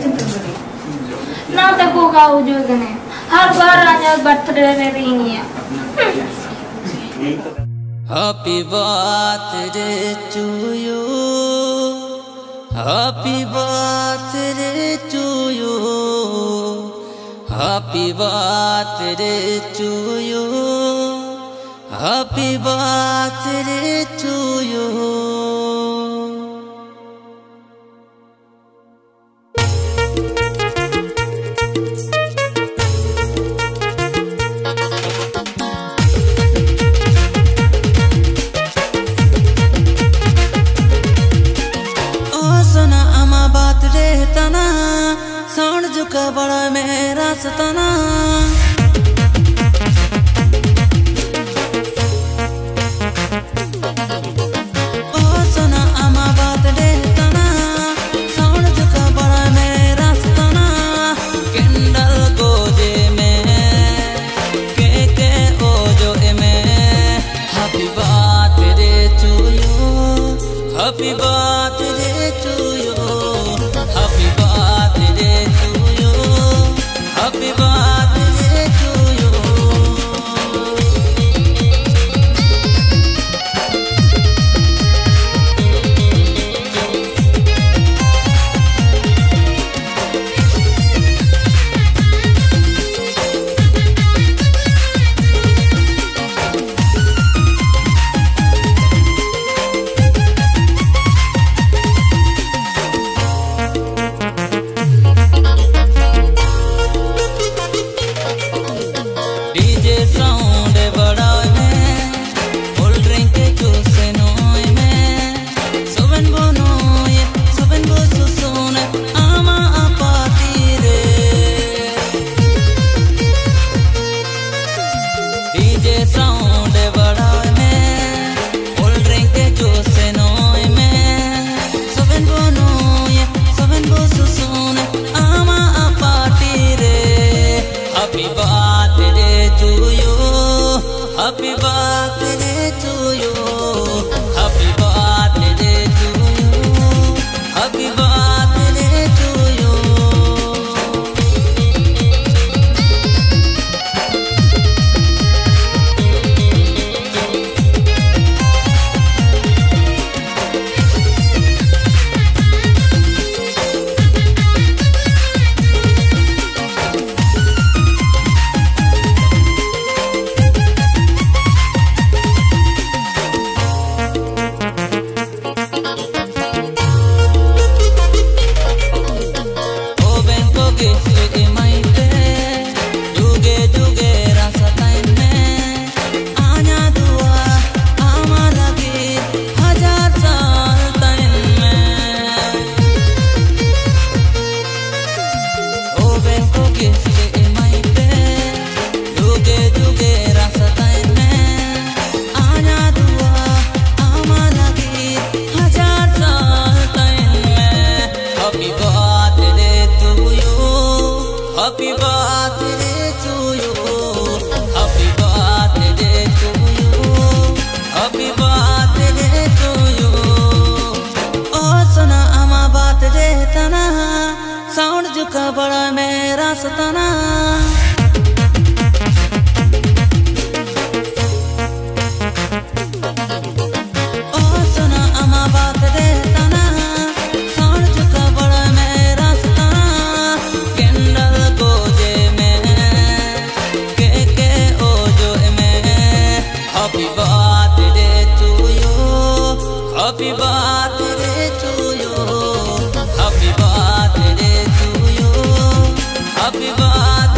चिंतन ना तक होगा उद्योगने हर बार आने बर्थडे में भी नहीं है। Happy birthday to you, happy birthday to you, happy birthday to you, happy birthday to you. Sound जुका बड़ा मेरा सताना ओ सुना आमा बात दे तना साउंड जुका बड़ा मेरा सताना किंडल गोजे में के ओ जो में happy birthday to you, happy birthday to you, happy birthday to you, happy birthday to you. Sound बड़ा में फुल ड्रिंक जूस नोय में सुबन बो सुसुन आमा पाती रे डीजे साउंड बड़ा में फुल ड्रिंक जूस नोय में सुबन बो सुसुन आमा पाती रे happy birthday to you, happy birthday to you, happy birthday to you, happy birthday to you. Happy birthday to you, happy birthday to you, happy birthday to you. Oh सुना आमा बात दे तना sound जुका बड़ा मेरा सताना Happy birthday to you, happy birthday to you, happy birthday to you, happy birthday.